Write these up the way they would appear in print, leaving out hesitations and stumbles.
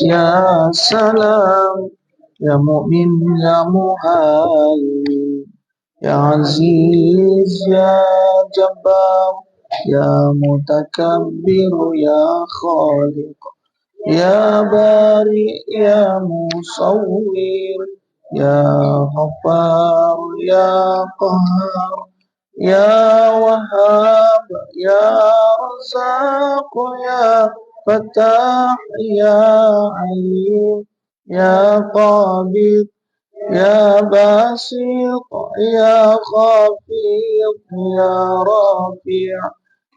Ya salam, ya mu'min, ya muhaimin, ya aziz, ya jabbar, ya mutakabbir, ya khaliq, ya bari, ya musawwir, ya ghaffar, ya qahhar, ya wahhab, ya razzaq, ya fatah, ya alim, ya qabid, ya basit, ya khafid, ya rafi',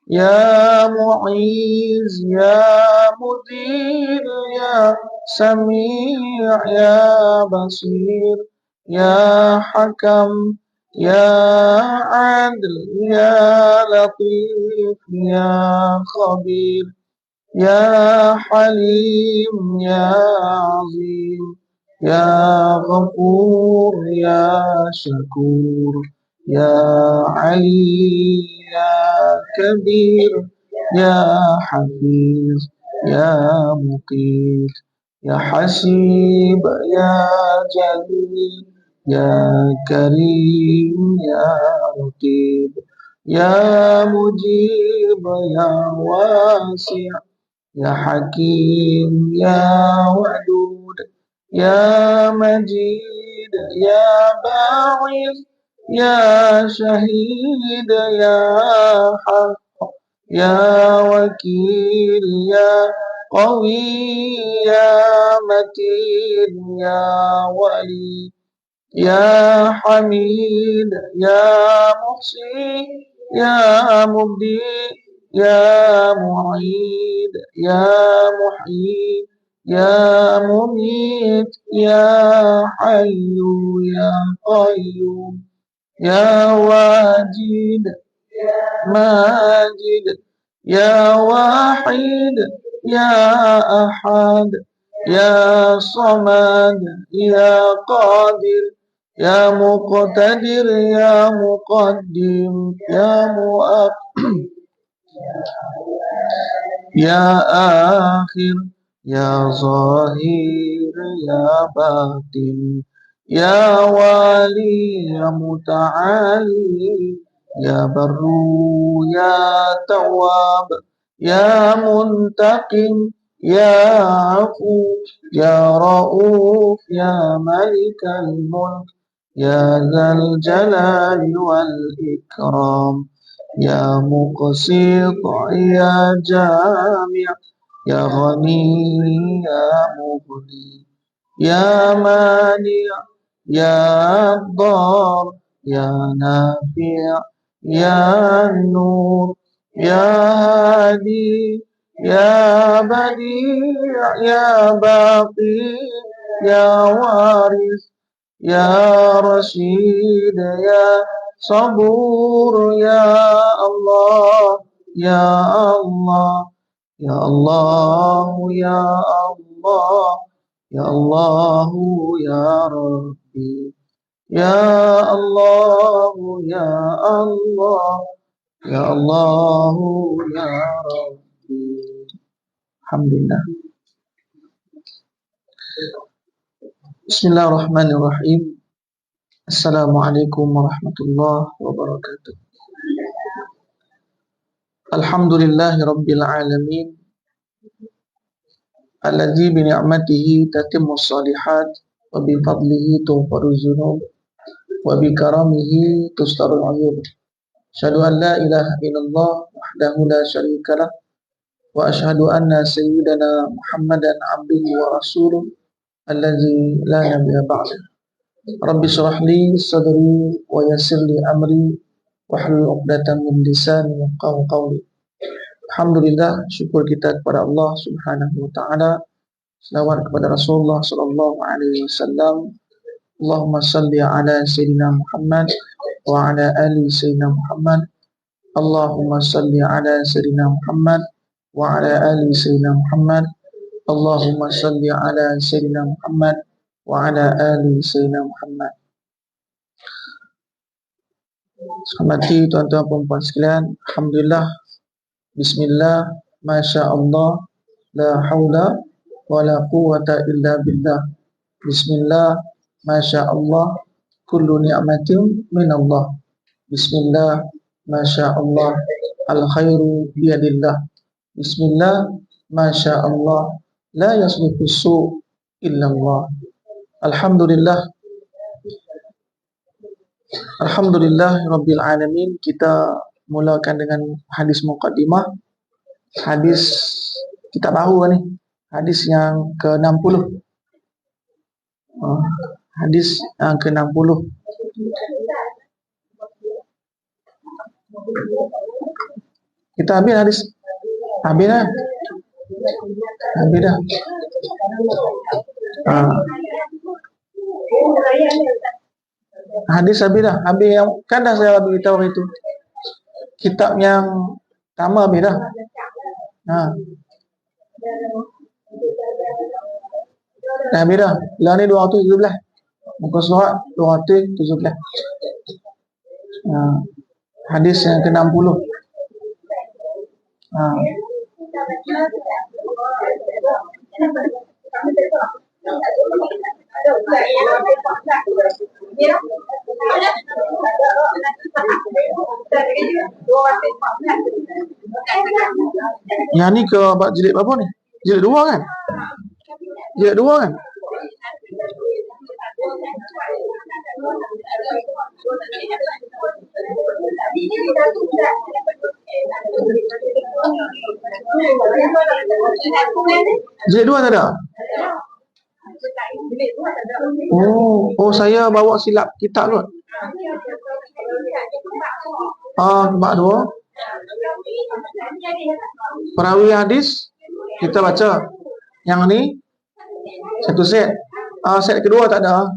ya mu'iz, ya mudil, ya sami', ya basir, ya hakam, ya adl, ya latif, ya khabir, ya halim, ya azim, ya ghafur, ya syakur, ya ali, ya kabir, ya hafiz, ya muqit, ya hasib, ya jalil, ya karim, ya raqib, ya mujib, ya wasi', ya hakim, ya wadud, ya majid, ya ba'is, ya syahid, ya haq, ya wakil, ya qawi, ya matin, ya wali, ya hamid, ya muhsin, ya mubdi, ya mu'id, ya muhyi, ya mumit, ya hayyu, ya qayyum, ya wajid, majid, ya wahid, ya ahad, ya samad, ya qadir, ya muqtadir, ya muqaddim, ya muakhir, ya akhir, ya zahir, ya batin, ya wali, ya muta'ali, ya barru, ya tawwab, ya muntaqim, ya afu, ya rauf, ya malikal mulk, ya dzal jalali wal ikram, ya muqsit, ya jami', ya ghani, ya mughni, ya mani', ya dar, ya nafi', ya nur, ya hadi, ya badi', ya baqi, ya waris, ya Rashid, ya Sabur, ya Allah, ya Allah, ya Allah, ya Allah, ya Allah, ya Rabbi, ya Allah, ya Allah, ya Allah, ya Rabbi. Alhamdulillah. Bismillahirrahmanirrahim. Assalamualaikum warahmatullahi wabarakatuh. Alhamdulillahi rabbil alamin. Alladzi bi ni'matihi tatimmu shalihat wa bi fadlihi tughfaru dzunub wa bi karamihi tustarul uyub. Asyhadu an la ilaha illallah wahdahu la syarikalah wa asyhadu anna sayyidana Muhammadan abduhu wa rasuluh alladzi la nabiyya ba'da. Rabbi shrah li sadri wa yassir li amri wahlul 'uqdatam min lisani yafqahu qawli. Alhamdulillah, syukur kita kepada Allah Subhanahu wa taala. Selawat kepada Rasulullah sallallahu alaihi wasallam. Allahumma salli ala sayyidina Muhammad wa ala ali sayyidina Muhammad. Allahumma salli ala sayyidina Muhammad wa ala ali sayyidina Muhammad. Allahumma salli ala sayyidina Muhammad wa ala ali sayyidina Muhammad. Hormati tuan-tuan perempuan sekalian, alhamdulillah, bismillah, masya Allah, la haula wa la quwwata illa billah. Bismillah, masya Allah, kullu ni'matin min Allah. Bismillah, masya Allah, al khairu biyadillah. Bismillah, masya Allah, la yasrifu su' illa Allah. Alhamdulillah, Alhamdulillah Rabbil Alamin. Kita mulakan dengan hadis muqaddimah. Hadis kita baru ni, hadis yang ke-60. Hadis yang ke-60. Kita ambil hadis. Habis dah. Habis dah. Hadis habis dah. Habis yang kan dah saya beritahu itu. Kitab yang pertama habis dah. Dah habis dah. Lah ni 217. Muka surat 217. Hadis yang ke-60. Yang ni ke jilid berapa ni? Jilid 2 kan? Jilid 2 kan? Jilid 2 tak ada? Oh, saya bawa silap kitab kot. Bab 2. Perawi hadis kita baca. Yang ni satu set. Set kedua tak ada.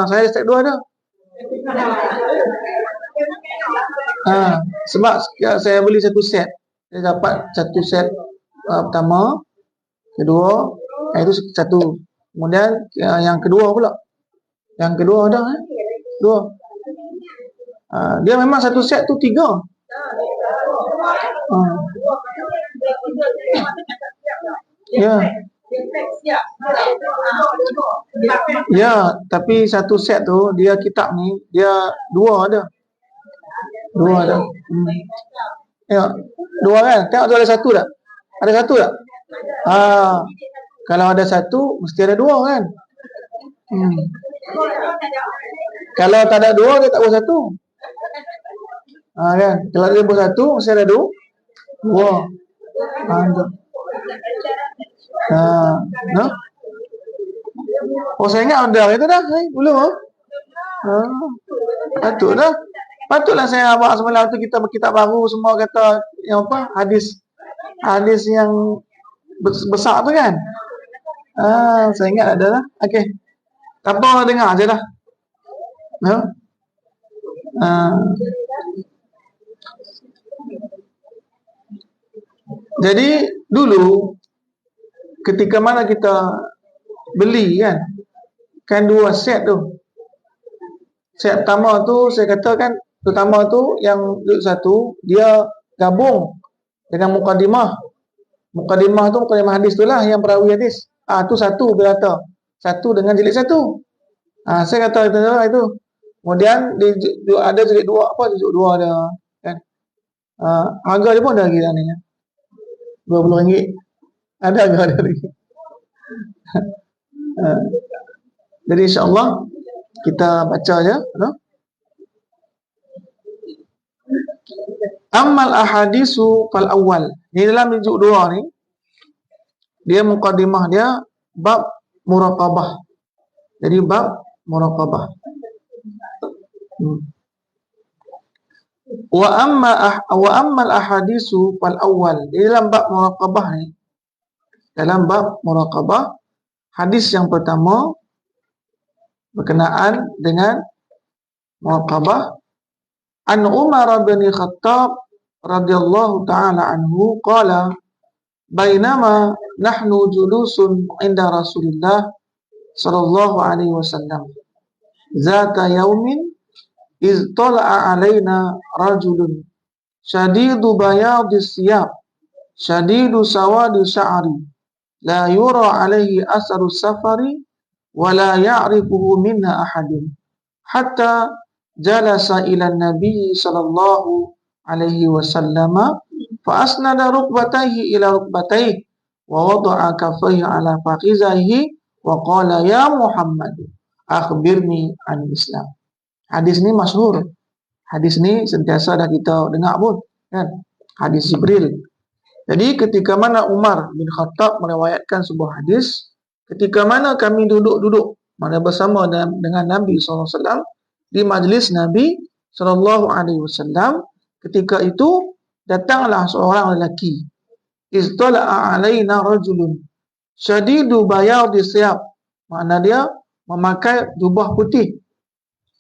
Saya set kedua ada. Sebab saya beli satu set. Saya dapat satu set pertama, kedua, itu satu. Kemudian yang kedua pula. Yang kedua ada dua. Dia memang satu set tu 3. Ya, tapi satu set tu dia kitab ni dia 2 ada. 2 ada. Ya, 2 kan? Tengok tu ada satu tak? Ada satu tak? Kalau ada satu mesti ada 2 kan? Kalau tak ada 2 dia tak boleh satu. Kan? Kalau dia boleh satu mesti ada 2. Saya ingat ada itu dah. Belum. Patutlah saya bawa semalam tu kita baru semua kata yang apa? Hadis yang besar tu kan? Saya ingat ada lah. Okey. Apa dengar aje dah. Jadi dulu ketika mana kita beli kan 2 set tu. Set pertama tu saya katakan pertama tu yang satu dia gabung dengan mukadimah. Mukadimah tu mukadimah hadis tu lah yang perawi hadis. Tu satu berkata. Satu dengan jilid 1. Saya kata itu. Kemudian ada jilid 2 jilid 2 ada kan. Harga dia pun ada lagi ni. RM20. Ada harga dia lagi. Jadi insya-Allah kita baca aja, Ammal ahadisu fal awal. Di dalam juzuk 2 ni dia mukadimah dia bab muraqabah. Jadi bab muraqabah. Wa ammal ahadisu fal awal. Di dalam bab muraqabah ni, dalam bab muraqabah hadis yang pertama berkenaan dengan muraqabah. An Umar bin Khattab radhiyallahu ta'ala anhu qala bainama nahnu julusun inda Rasulillah sallallahu alaihi wasallam zata yaumin iz tala'a alaina rajulun shadidu bayadis siyab shadidu sawadi sya'ri la yura alaihi asaru safari wa la ya'rifuhu minna ahadun hatta jalasa ila nabi sallallahu alaihi wasallam fa asnada rukbatayhi ila rukbatayhi wa wada'a kaffayhi ala fakhizaihi wa qala ya Muhammad akhbirni an Islam. Hadis ni masyhur. Hadis ni sentiasa dah kita dengar pun, kan? Hadis Jibril. Jadi ketika mana Umar bin Khattab meriwayatkan sebuah hadis, ketika mana kami duduk-duduk mana bersama dengan Nabi SAW di majlis Nabi SAW, ketika itu datanglah seorang lelaki. Iztala'a alaina rajulun syadidu bayadi siyab. Makna dia memakai jubah putih.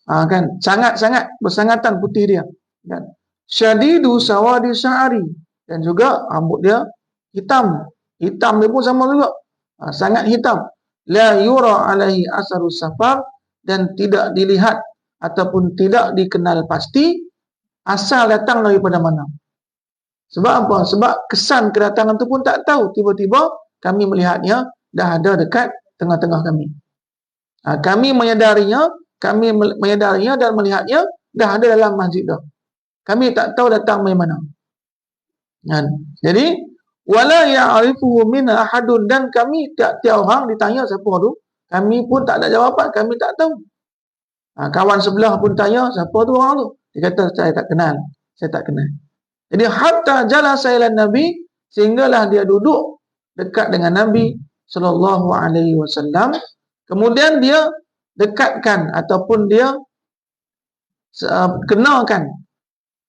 Kan, sangat-sangat bersangatan putih dia, kan. Syadidu sawadi sya'ari, dan juga rambut dia hitam dia pun sama juga, sangat hitam. La yura alaihi asaru safar, dan tidak dilihat ataupun tidak dikenal pasti asal datang daripada mana. Sebab apa? Sebab kesan kedatangan itu pun tak tahu. Tiba-tiba kami melihatnya dah ada dekat tengah-tengah kami. Kami menyadarinya dan melihatnya dah ada dalam masjid dah. Kami tak tahu datang dari mana. Jadi wala ya'rifuhu minna ahadun, dan kami tiap-tiap orang ditanya siapa tu, kami pun tak ada jawapan, kami tak tahu. Kawan sebelah pun tanya siapa tu orang tu. Dia kata saya tak kenal. Jadi hatta jalasa ila Nabi, sehinggalah dia duduk dekat dengan Nabi sallallahu alaihi wasallam. Kemudian dia dekatkan ataupun dia kenalkan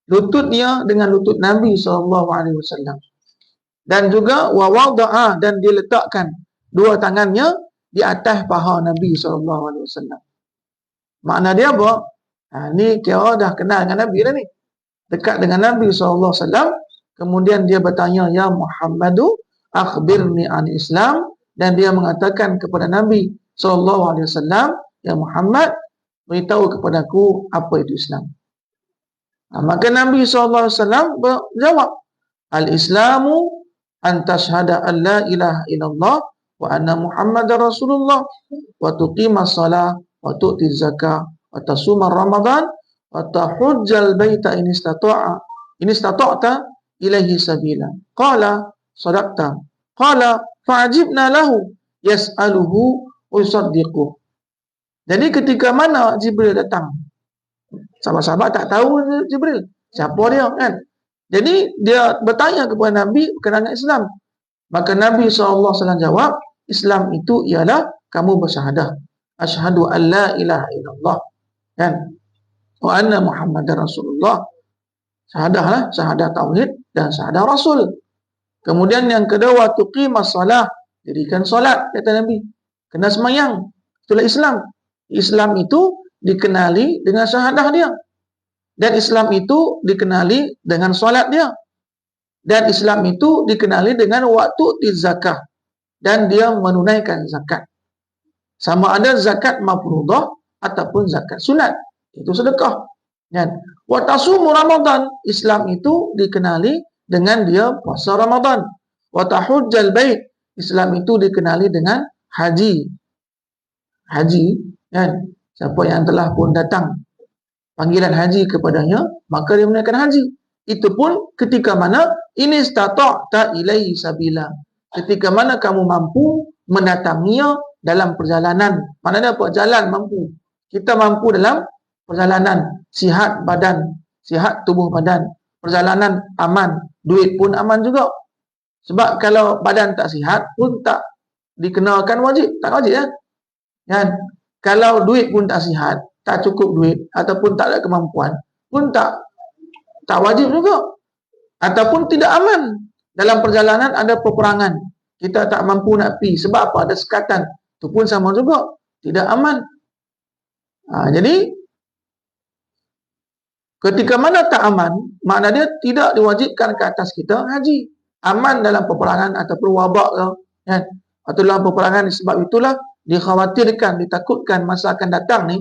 lutut dia dengan lutut Nabi SAW, dan juga wa wada'a, dan dia letakkan dua tangannya di atas paha Nabi SAW. Makna dia apa? Ni kira dah kenal dengan Nabi dah ni, dekat dengan Nabi SAW. Kemudian dia bertanya, ya Muhammadu akhbirni an Islam, dan dia mengatakan kepada Nabi SAW, ya Muhammad, beritahu kepadaku apa itu Islam. Maka Nabi SAW berjawab, al-Islamu an tashhada an la ilaha illallah wa anna Muhammadar Rasulullah wa tuqimas salah wa tu'tiz zakah wa tasumar Ramadan wa tahujjal baita in istata'ta ilaihi sabila. Qala sadaqta. Qala fa'ajibna lahu yas'aluhu usaddiquh. Jadi ketika mana Jibril datang, sahabat-sahabat tak tahu Jibril siapa dia, kan. Jadi dia bertanya kepada Nabi berkenaan Islam. Maka Nabi SAW jawab, Islam itu ialah kamu bersyahadah asyhadu an la ilaha illallah, kan, wa anna Muhammadar Rasulullah. Syahadahlah, syahadah tauhid dan syahadah Rasul. Kemudian yang kedua, tuqimas salah, dirikan solat, kata Nabi. Kena semayang. Itulah Islam. Islam itu dikenali dengan syahadah dia. Dan Islam itu dikenali dengan solat dia. Dan Islam itu dikenali dengan waktu di zakah. Dan dia menunaikan zakat. Sama ada zakat mafruḍah ataupun zakat sunat. Itu sedekah. Dan wa tasumu Ramadan. Islam itu dikenali dengan dia puasa Ramadan. Wa tahujjal bait. Islam itu dikenali dengan haji. Haji, kan? Siapa yang telah pun datang panggilan haji kepadanya, maka dia menunaikan haji. Itu pun ketika mana ini istata'ta ilaihi sabila. Ketika mana kamu mampu mendatanginya dalam perjalanan. Maknanya apa? Jalan mampu. Kita mampu dalam perjalanan, sihat badan, sihat tubuh badan, perjalanan aman, duit pun aman juga. Sebab kalau badan tak sihat pun tak dikenakan wajib, tak wajib, ya. Kan? Kalau duit pun tak sihat, tak cukup duit ataupun tak ada kemampuan pun tak wajib juga. Ataupun tidak aman. Dalam perjalanan ada peperangan, kita tak mampu nak pergi sebab apa? Ada sekatan. Itu pun sama juga, tidak aman. Jadi ketika mana tak aman, makna dia tidak diwajibkan ke atas kita haji. Aman dalam peperangan ataupun wabak ke, kan? Atau dalam peperangan, sebab itulah dikhawatirkan, ditakutkan masa akan datang ni,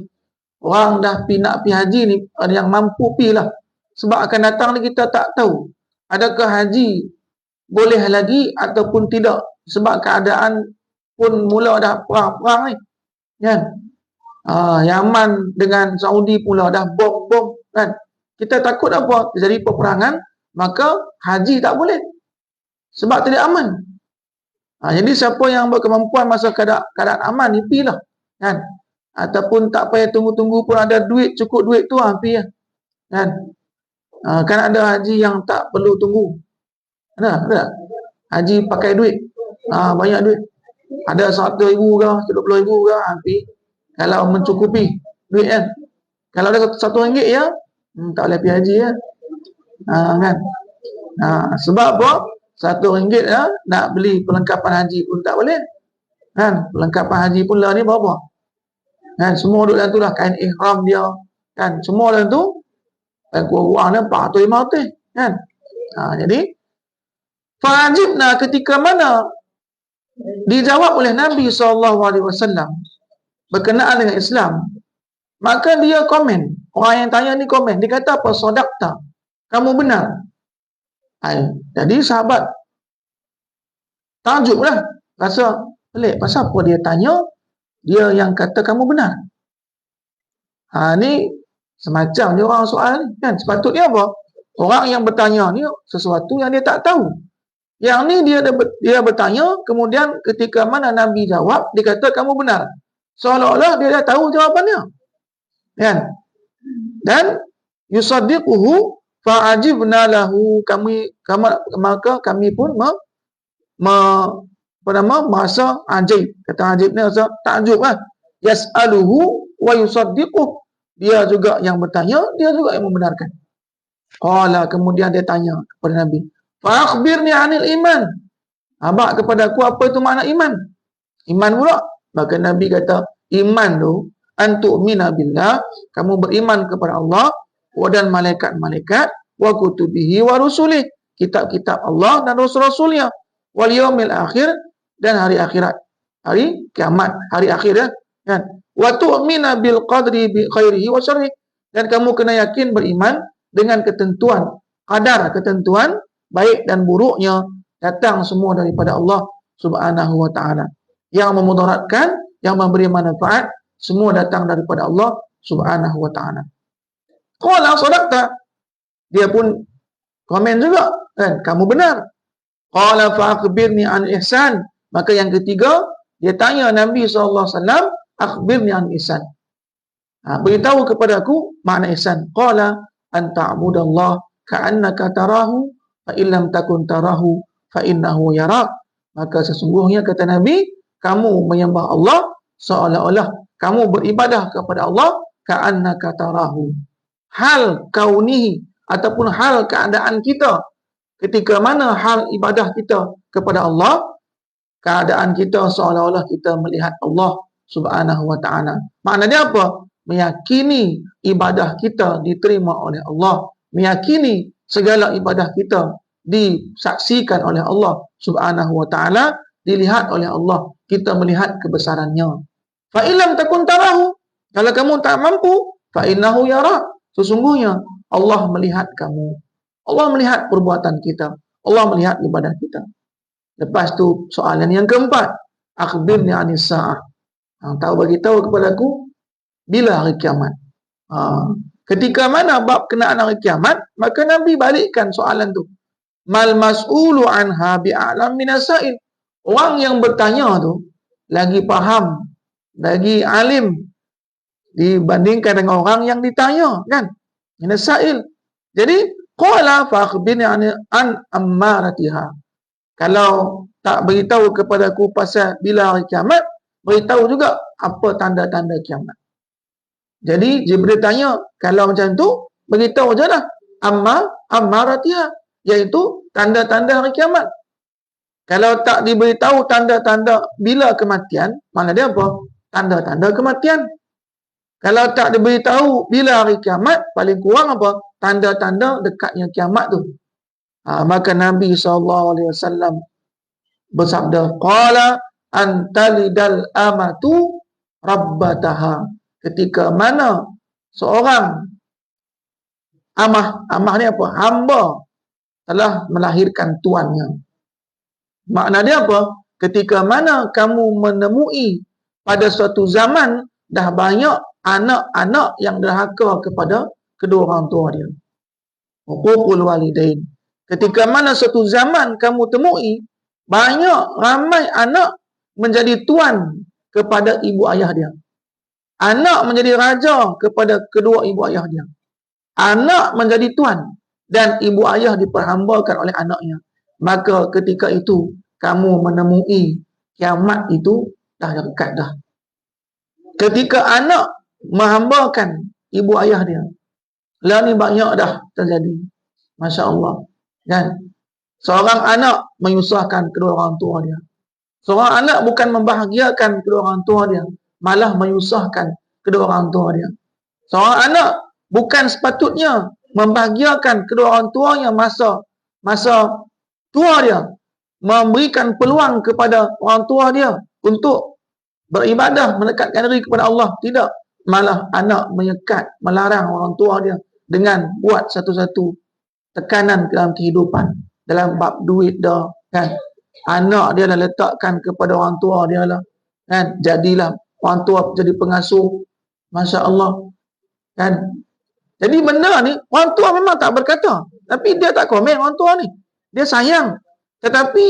orang dah nak pergi haji ni, ada yang mampu pergi lah. Sebab akan datang ni kita tak tahu adakah haji boleh lagi ataupun tidak. sebab keadaan pun mula dah perang-perang ni, kan? Yaman dengan Saudi pula dah bom-bom, kan? Kita takut apa? Terjadi peperangan, maka haji tak boleh sebab tidak aman. Jadi siapa yang berkemampuan masa keadaan aman ni pergilah, kan? Ataupun tak payah tunggu-tunggu pun ada duit, cukup duit tu pergi lah, kan? Kan ada haji yang tak perlu tunggu. Ada haji pakai duit, banyak duit, ada 100,000 ke 70,000 ke, pergi kalau mencukupi duit, kan? Kalau ada RM1 ya, tak boleh pergi haji ya, kan? Sebab apa? RM1 ya, nak beli perlengkapan haji pun tak boleh, kan? Perlengkapan haji pun lah ni berapa, kan? Semua duduk dalam tu lah, kain ihram dia, kan? Semua dalam tu kurang-kurang dia 400-500, kan? Jadi fa'ajibna, ketika mana dijawab oleh Nabi SAW berkenaan dengan Islam, maka dia komen, orang yang tanya ni komen, dia kata apa? Sadaqta, kamu benar. Jadi sahabat takjub lah, rasa pelik, pasal apa dia tanya, dia yang kata kamu benar. Ni semacam ni orang soal ni, kan? Sepatutnya apa? Orang yang bertanya ni sesuatu yang dia tak tahu. Yang ni dia bertanya, kemudian ketika mana Nabi jawab, dia kata kamu benar. Seolah-olah dia dah tahu jawapannya, kan? Dan yusaddiquhu fa'ajibna lahu, maka kami pun merasa ajib. Kata ajib ni rasa takjub lah. Yas'aluhu wa yusaddiquh, dia juga yang bertanya, dia juga yang membenarkan. Qala, kemudian dia tanya kepada Nabi, fa'akhbirni 'anil iman, abak kepada aku apa itu makna iman. Iman pula, maka Nabi kata, iman tu antu'mina billah, kamu beriman kepada Allah, wa dan malaikat-malaikat, wa kutubihi wa rusulih, kitab-kitab Allah dan rasul-rasulnya, wal yaumil akhir, dan hari akhirat, hari kiamat, hari akhir, ya, kan? Wa tu'mina bil qadri bi khairihi wa syarrihi, dan kamu kena yakin beriman dengan ketentuan qadar, ketentuan baik dan buruknya datang semua daripada Allah Subhanahu wa taala. Yang memudaratkan, yang memberi manfaat, semua datang daripada Allah Subhanahu wa taala. Qala sadaqta, dia pun komen juga, kan? Kamu benar. Qala fa akhbirni an ihsan, maka yang ketiga dia tanya Nabi SAW, akhbirni an ihsan, beritahu kepada aku makna ihsan. Qala an ta'budallah ka'annaka tarahu fa illam takun tarahu fa innahu yarak, maka sesungguhnya kata Nabi, kamu menyembah Allah seolah-olah kamu beribadah kepada Allah, ka'annaka tarahu, hal kaunihi, ataupun hal keadaan kita ketika mana hal ibadah kita kepada Allah, keadaan kita seolah-olah kita melihat Allah Subhanahu wa ta'ala. Maknanya apa? Meyakini ibadah kita diterima oleh Allah, meyakini segala ibadah kita disaksikan oleh Allah Subhanahu wa ta'ala, dilihat oleh Allah, kita melihat kebesarannya. Fa illam takun tarahu, kalau kamu tak mampu, fa innahu yara, sesungguhnya Allah melihat kamu. Allah melihat perbuatan kita, Allah melihat ibadah kita. Lepas tu soalan yang keempat, akhbirni anis sa'ah, bagi tahu kepada aku bila hari kiamat. Ketika mana bab kenaan hari kiamat, maka Nabi balikkan soalan tu. Mal mas'ulu anha bi'alam minasail, orang yang bertanya tu lagi faham, lagi alim dibandingkan dengan orang yang ditanya, kan? Minasail. Jadi qala fa akhbirni an ammaratiha, kalau tak beritahu kepada aku pasal bila hari kiamat, beritahu juga apa tanda-tanda kiamat. Jadi Jibril tanya, kalau macam tu beritahu je lah ammaratiha, iaitu tanda-tanda hari kiamat. Kalau tak diberitahu tanda-tanda bila kematian, mana dia apa? Tanda-tanda kematian. Kalau tak diberitahu bila hari kiamat, paling kurang apa? Tanda-tanda dekatnya kiamat tu. Maka Nabi SAW bersabda, qala antalidal amatu rabbataha, ketika mana seorang amah ni apa? Hamba telah melahirkan tuannya. Makna dia apa? ketika mana kamu menemui pada suatu zaman dah banyak anak-anak yang derhaka kepada kedua orang tua dia. Uququl walidain. Ketika mana suatu zaman kamu temui ramai anak menjadi tuan kepada ibu ayah dia. Anak menjadi raja kepada kedua ibu ayah dia. Anak menjadi tuan dan ibu ayah diperhambakan oleh anaknya. Maka ketika itu kamu menemui kiamat itu dah dekat dah. Ketika anak menghambakan ibu ayah dia, lah ni banyak dah terjadi. Masya Allah. Dan seorang anak menyusahkan kedua orang tua dia. Seorang anak bukan membahagiakan kedua orang tua dia, malah menyusahkan kedua orang tua dia. Seorang anak bukan sepatutnya membahagiakan kedua orang tuanya masa tua dia, memberikan peluang kepada orang tua dia untuk beribadah, mendekatkan diri kepada Allah. Tidak. Malah anak menyekat, melarang orang tua dia dengan buat satu-satu tekanan dalam kehidupan, dalam bab duit dah, kan. Anak dia dah letakkan kepada orang tua dia lah, kan. Jadilah orang tua jadi pengasuh. Masya Allah, kan. Jadi benda ni orang tua memang tak berkata, tapi dia tak komen orang tua ni. Dia sayang. Tetapi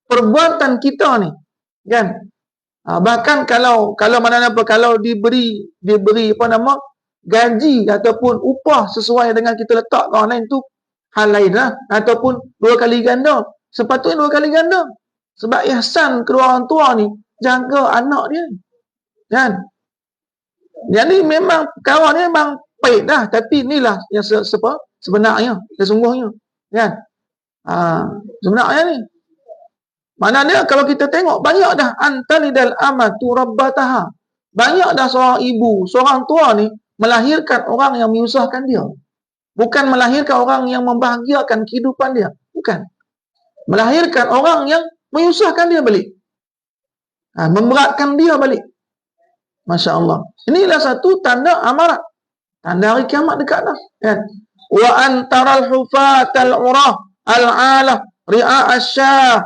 perbuatan kita ni, kan, bahkan kalau diberi apa nama, gaji ataupun upah sesuai dengan kita letak ke orang lain tu hal lain lah, ataupun 2 kali ganda. Sepatutnya 2 kali ganda. Sebab ihsan kedua orang tua ni jaga anak dia, kan. Jadi memang kawan ni memang pahit dah, tapi inilah yang sebenarnya, sesungguhnya, kan. Sebenarnya ni maknanya kalau kita tengok banyak dah antalidal amatu rabbataha. Banyak dah seorang ibu, seorang tua ni melahirkan orang yang menyusahkan dia. Bukan melahirkan orang yang membahagiakan kehidupan dia. Bukan. Melahirkan orang yang menyusahkan dia balik. Memberatkan dia balik. Masya Allah. Inilah satu tanda amarat. Tanda hari kiamat dekat dah. Kan? Wa antaral hufatal urah al-alah ri'a asyah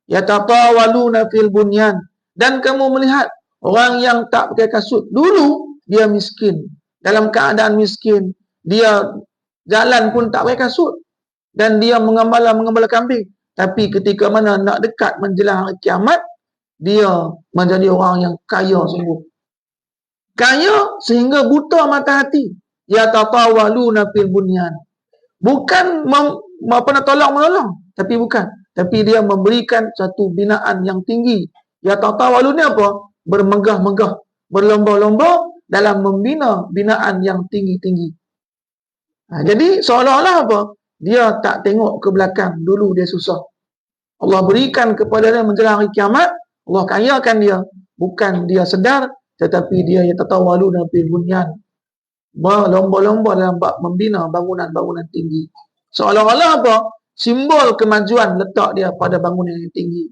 yatatawaluna fil bunyan. Dan kamu melihat orang yang tak pakai kasut. Dulu dia miskin. Dalam keadaan miskin. Dia jalan pun tak pakai kasut. Dan dia mengembala kambing. Tapi ketika mana nak dekat menjelang hari kiamat, dia menjadi orang yang kaya sungguh. Kaya sehingga buta mata hati. Yatatawaluna fil bunyan. Bukan tolong-menolong. Tapi bukan. Tapi dia memberikan satu binaan yang tinggi. Yatatawalun ni apa? Bermegah-megah. Berlomba-lomba dalam membina binaan yang tinggi-tinggi. Jadi seolah-olah apa? Dia tak tengok ke belakang. Dulu dia susah. Allah berikan kepada dia menjelang hari kiamat. Allah kayakan dia. Bukan dia sedar, tetapi dia yatatawaluna fil bunyan. Berlomba-lomba dalam bab membina bangunan-bangunan tinggi. Seolah-olah apa? Simbol kemajuan letak dia pada bangunan yang tinggi.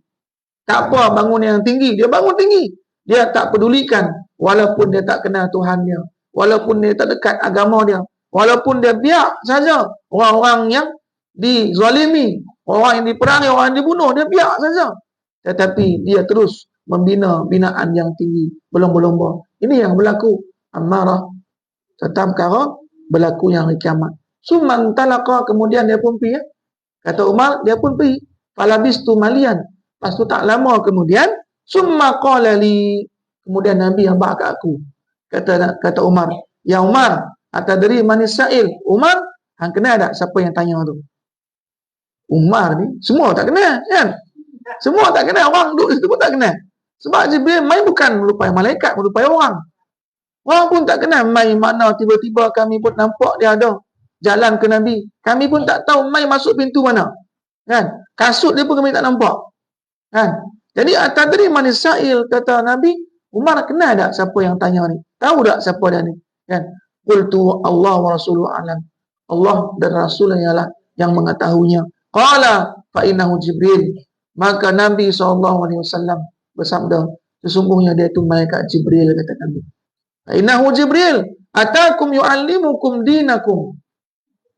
Tak apa bangunan yang tinggi, dia bangun tinggi. Dia tak pedulikan walaupun dia tak kenal Tuhan dia. Walaupun dia tak dekat agama dia. Walaupun dia biar saja orang-orang yang dizalimi, orang yang diperangi, orang yang dibunuh, dia biar saja. Tetapi dia terus membina binaan yang tinggi, berlomba-lomba. Ini yang berlaku amarah. Tetap perkara berlaku yang hari kiamat. Summan talaqa, kemudian dia pun pergi. Kata Umar, dia pun pergi. Falabistu malian. Lepas tu tak lama kemudian, summa qala li, kemudian Nabi hamba kat aku. Kata Umar, ya Umar, atadri manis sa'il. Umar, hang kenal tak siapa yang tanya tu? Umar ni semua tak kenal, kan? Semua tak kenal, orang duduk situ pun tak kenal. Sebab Jibril main bukan melupai malaikat, melupai orang. Orang pun tak kenal mai mana, tiba-tiba kami pun nampak dia ada jalan ke Nabi. Kami pun tak tahu mai masuk pintu mana. Kan? Kasut dia pun kami tak nampak. Kan? Jadi atadri manis sa'il, kata Nabi, Umar kenal tak siapa yang tanya ni? Tahu tak siapa dia ni? Kan? Qultu Allah wa rasuluhu alam. Allah dan Rasulnya lah yang mengetahuinya. Qala fa innahu Jibril. Maka Nabi SAW bersabda, sesungguhnya dia itu malaikat Jibril, kata Nabi. Fa innahu Jibril atakum yu'allimukum dinakum.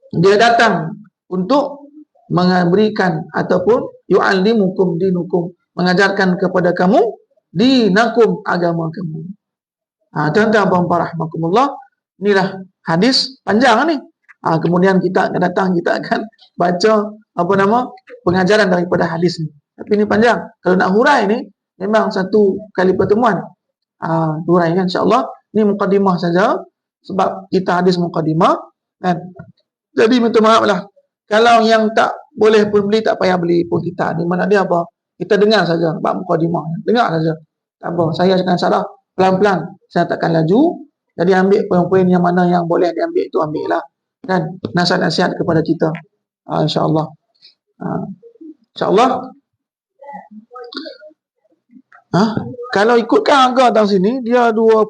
Dia datang untuk memberikan ataupun yu'allimukum dinukum, mengajarkan kepada kamu dinakum, agama kamu. Tuan-tuan dan puan rahmatullah, inilah hadis panjang ni. Kemudian kita akan datang, kita akan baca pengajaran daripada hadis ni. Tapi ini panjang. Kalau nak hurai ni memang satu kali pertemuan. Hurai kan, insya-Allah. Ini mukadimah saja sebab kita hadis mukadimah kan. Jadi minta maaf lah. Kalau yang tak boleh pun beli, tak payah beli pun kita. Ni mana dia apa? Kita dengar saja bab mukadimah. Dengar saja. Tak apa. Saya akan salah pelan-pelan. Saya takkan laju. Jadi ambil poin-poin yang mana yang boleh diambil itu ambil lah. Dan nasihat-nasihat kepada kita. InsyaAllah. InsyaAllah. Kalau ikutkan angka datang sini, dia 20.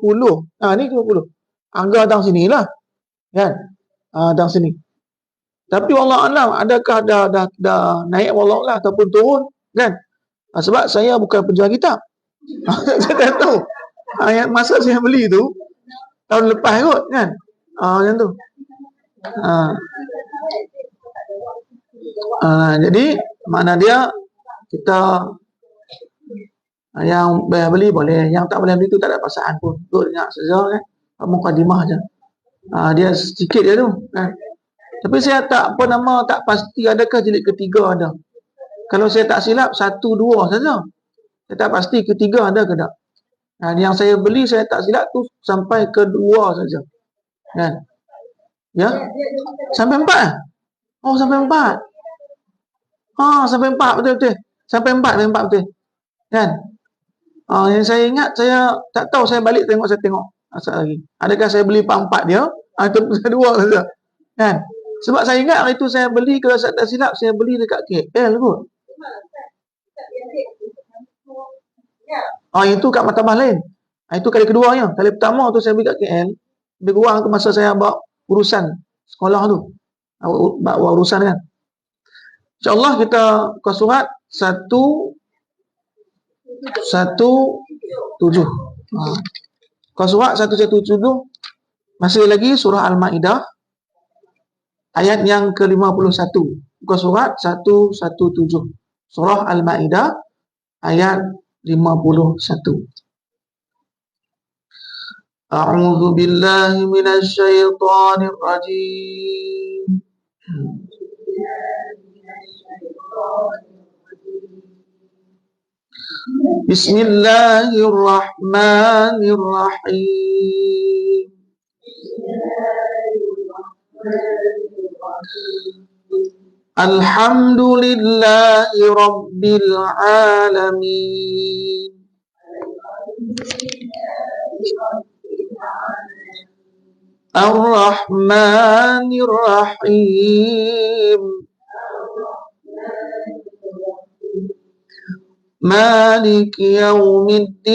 Ni 20. Angka datang sini lah. Kan? Datang sini. Tapi wallah alam, adakah dah naik wallah lah ataupun turun kan? Sebab saya bukan penjual kitab. Saya tak tahu. Masa saya beli tu tahun lepas kot kan. Macam tu. Jadi makna dia kita yang boleh beli boleh, yang tak boleh beli tu tak ada paksaan pun. Duk dengar saja kan. Mukadimah je. Dia sikit je tu kan. Tapi saya tak pasti adakah jilid ketiga ada. Kalau saya tak silap 1, 2 saja. Saya tak pasti ketiga ada ke tak. Yang saya beli saya tak silap tu sampai ke 2 saja. Kan? Ya? Sampai 4. Oh, sampai 4. Sampai 4 betul-betul. Sampai 4 betul. Kan? Yang saya ingat, saya tak tahu, saya balik saya tengok asal lagi. Adakah saya beli 4 dia? Itu 2 saja. Kan? Sebab saya ingat hari itu saya beli, kalau saya tak silap, saya beli dekat KL kot. Itu kat Martabah lain. Itu kali keduanya. Kali pertama tu saya beli kat KL. Lebih kurang tu masa saya bawa urusan sekolah tu. Bawa urusan kan. InsyaAllah kita buka surat 117. Buka surat 117. Masih lagi surah Al-Ma'idah. Ayat yang ke-51. Buka surat 117. Surah Al-Ma'idah. Ayat 51. A'udzu billahi minasy syaithanir rajim. Bismillahirrahmanirrahim. Alhamdulillahi rabbil alamin. Ar-Rahmanir Rahim. Malik Yawmiddin.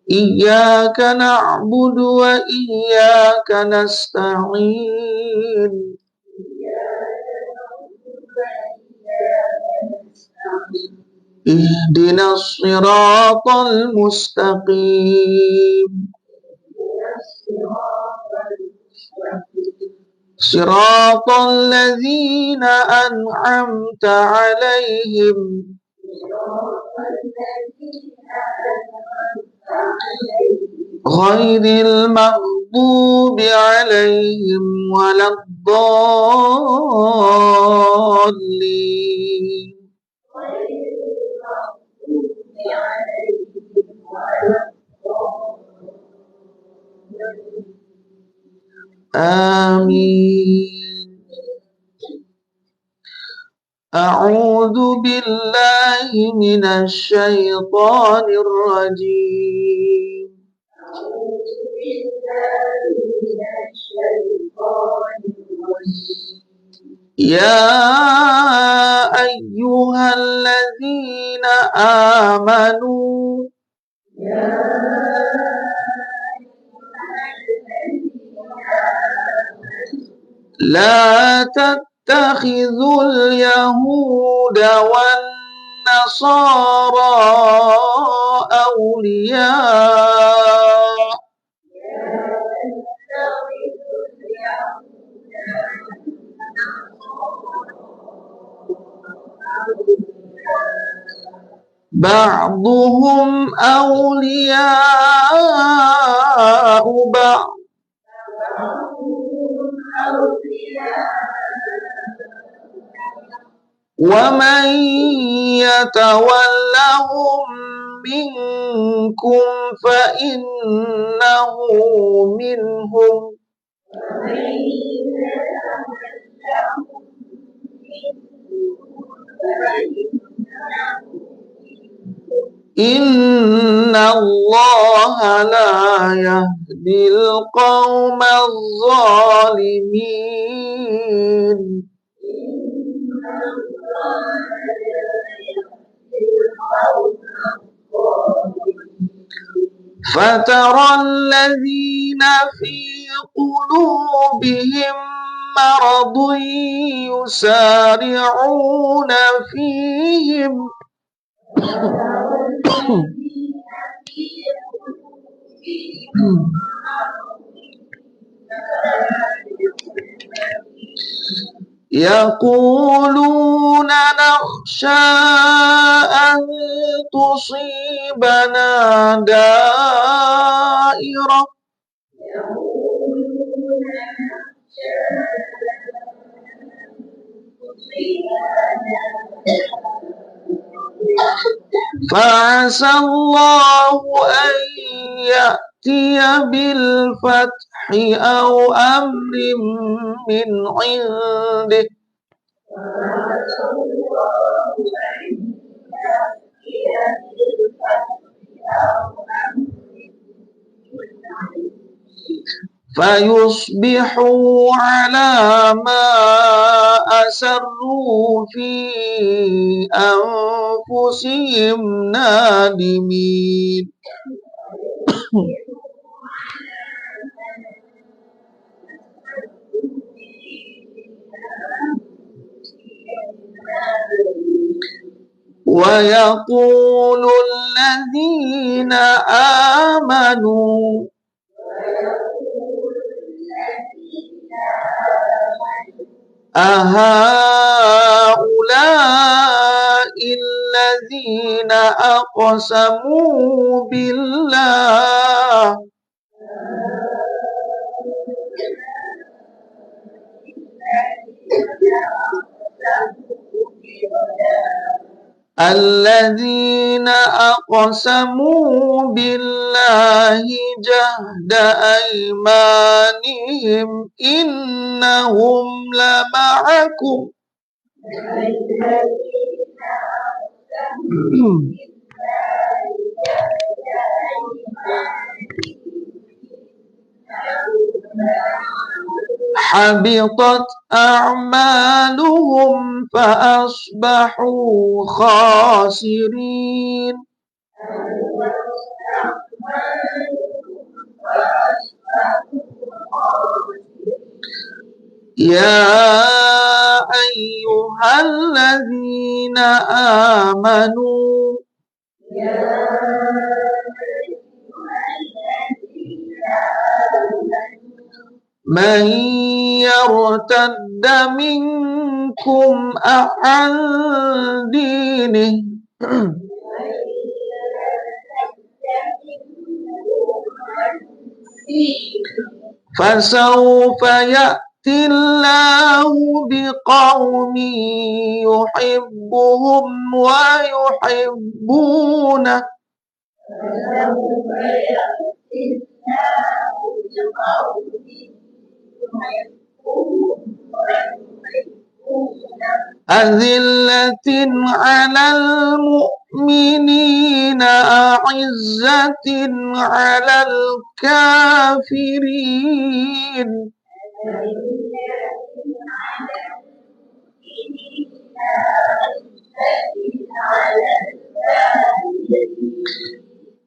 Iyyaka na'budu wa iyyaka nasta'in. Ihdinas siratal mustaqim. Siratal ladzina an'amta 'alaihim ghairil maghdubi 'alaihim waladdallin. Amin. A'udzu billahi minasy syaithanir rajim. Ya ayyuhalladzina amanu. La tattakhidhul yahuda wan nasara awliya. بعضهم أولياء بعض ومن يتولهم منكم فإنه منهم إن الله لا يهدي القوم الظالمين فترى الذين في قلوبهم مرض يسارعون فيهم يقولون نخشى أن تصيبنا دائرة فعسى الله أن يأتي بالفتح أو أمر من عنده فيصبحوا على ما أسروا في أنفسهم نادمين ويقول الذين آمنوا أهؤلاء الذين أقسموا بالله الذين أقسموا بالله جهد أيمانهم إنهم لمعكم حبطت أعمالهم فأصبحوا خاسرين يا أيها الذين آمنوا من يرتد منكم عن دينه فسوف يأتي الله بقوم يحبهم ويحبونه أذلة على المؤمنين أعزة على الكافرين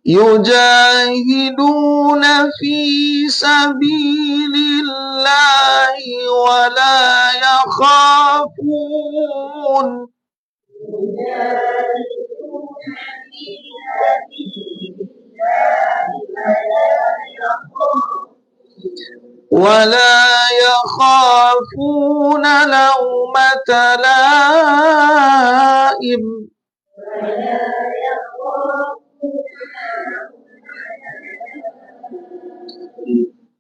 يجاهدون في سبيل الله ولا يخافون لومة لائم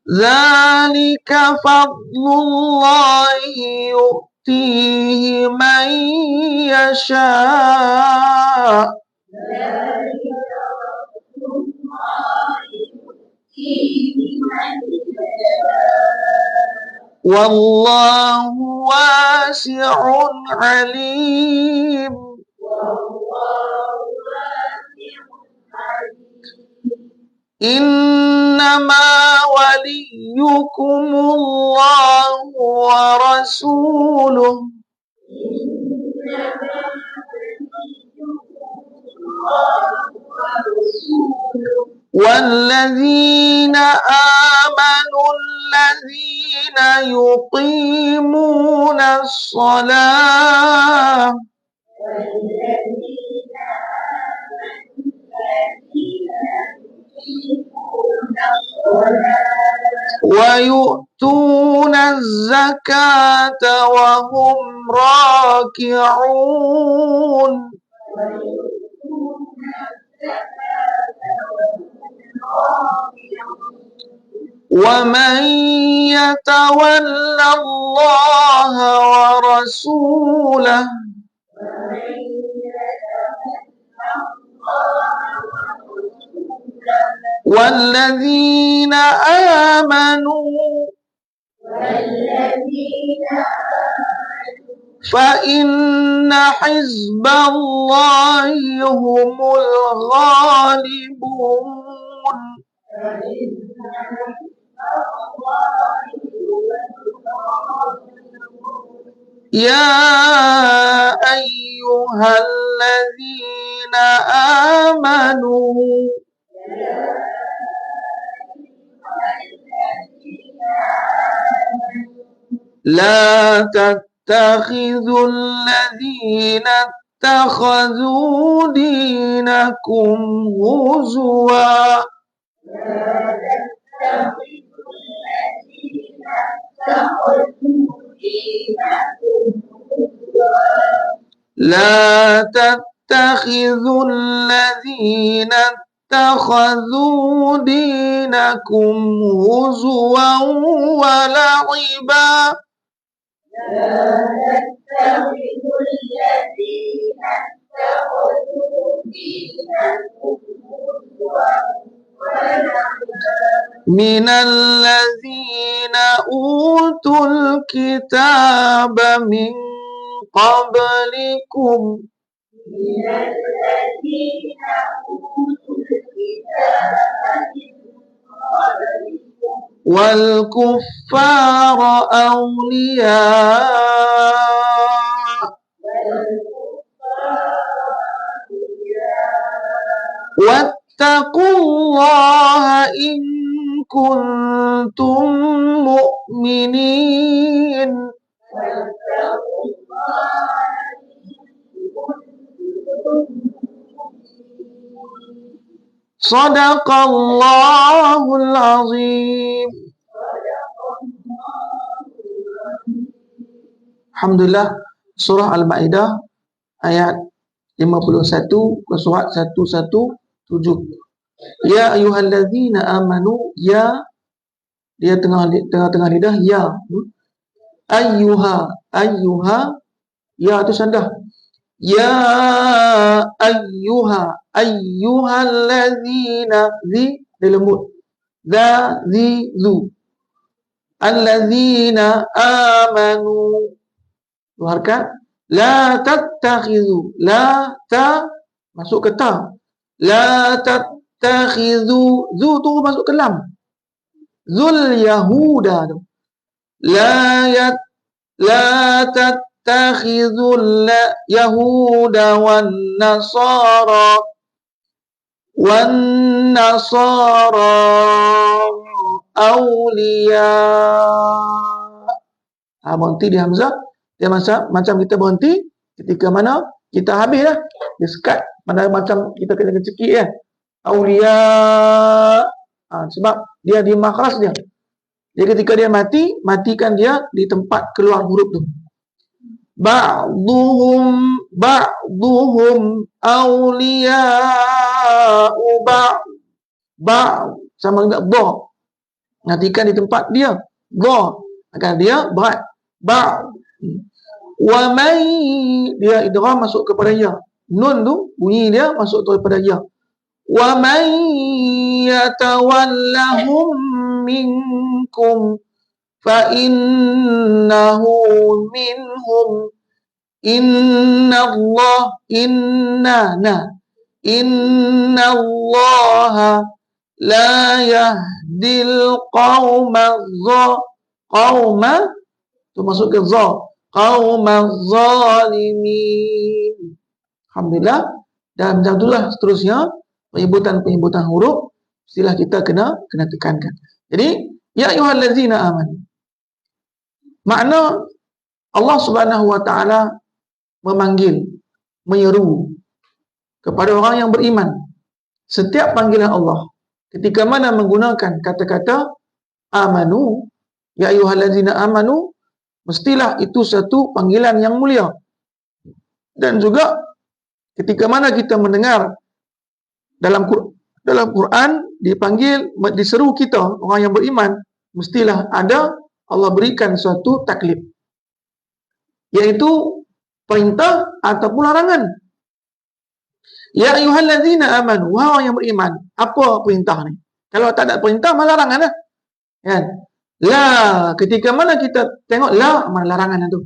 Dzalika fadlullahi yu'tihi man yasha. Wallahu wasi'un alim. Innama waliyukumullahu wa rasuluh والذين آمنوا الذين يقيمون الصلاة ويؤتون الزكاة وهم راكعون ومن يتول الله ورسوله والذين آمنوا فإن حزب الله هم الغالبون. يا أيها الذين آمنوا لا تتخذوا الذين اتخذوا دينكم هزوا لا تتخذوا الذين اتخذوا دينكم هزوا ولعبا من الذين أوتوا الكتاب من قبلكم والكفار أولياء واتقوا الله إن كنتم مؤمنين. Sadaqallahul azim. Alhamdulillah, surah Al-Maidah ayat 51 ke surat 117. Ya ayyuhallazina amanu, ya, dia tengah lidah, ya. Ayyuha, ya itu sandah. Ya ayyuhallazina, zi dia lembut. Za, zi, zu. Allazina amanu, dua harakat. La tattakhidhu, la ta masuk ke ta. La tattakhidhu, zu tu masuk ke lam. Zul yahuda tu. La tattakhidhul yahuda wan nasara awliya. Berhenti di hamzah. Dia macam kita berhenti ketika mana kita habis dah. Dia sekat. Mana macam kita kena cekik kan. Awliya. Sebab dia di makhras dia. Jadi ketika dia mati, matikan dia di tempat keluar huruf tu. Ba'duhum awliya'u ba'd. Sama dengan ba. Matikan di tempat dia. Dha. Akan dia berat. Ba'. Wa may, dia idgham masuk kepada ya. Nun tu bunyi dia masuk kepada ya. Wa may yatawallahum minkum fa innahu minhum. Inna Allah la yahdil qauma tu masuk ke qauma zalimin. Alhamdulillah. Dan macam itulah seterusnya penyebutan huruf istilah kita kena tekankan. Jadi ya ayyuhallazina amanu, makna Allah Subhanahu wa taala memanggil, menyeru kepada orang yang beriman. Setiap panggilan Allah ketika mana menggunakan kata-kata amanu, ya ayyuhallazina amanu, mestilah itu satu panggilan yang mulia. Dan juga ketika mana kita mendengar dalam Quran dipanggil, diseru kita orang yang beriman, mestilah ada Allah berikan suatu taklif, yaitu perintah ataupun larangan. Ya ayyuhallazina amanu, wahai orang yang beriman. Apa perintah ni? Kalau tak ada perintah, malah larangan lah. Kan? La, ketika mana kita tengok la, mana larangan itu?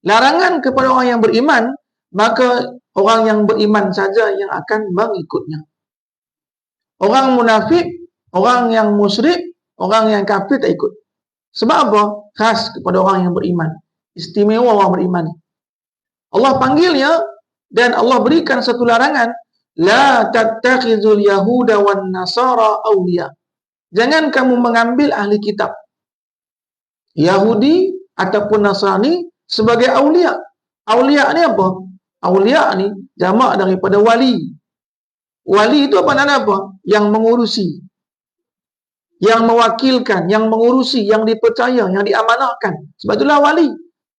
Larangan kepada orang yang beriman, maka orang yang beriman saja yang akan mengikutnya. Orang munafik, orang yang musyrik, orang yang kafir tak ikut. Sebab apa? Khas kepada orang yang beriman. Istimewa orang beriman. Allah panggilnya dan Allah berikan satu larangan, la tattakhizul yahuda wan nasara awliya. Jangan kamu mengambil ahli kitab Yahudi ataupun Nasrani sebagai aulia. Aulia ni apa? Aulia ni jamak daripada wali. Wali itu apa makna apa? Yang mengurusi, yang mewakilkan, yang mengurusi, yang dipercaya, yang diamanahkan. Sebab itulah wali.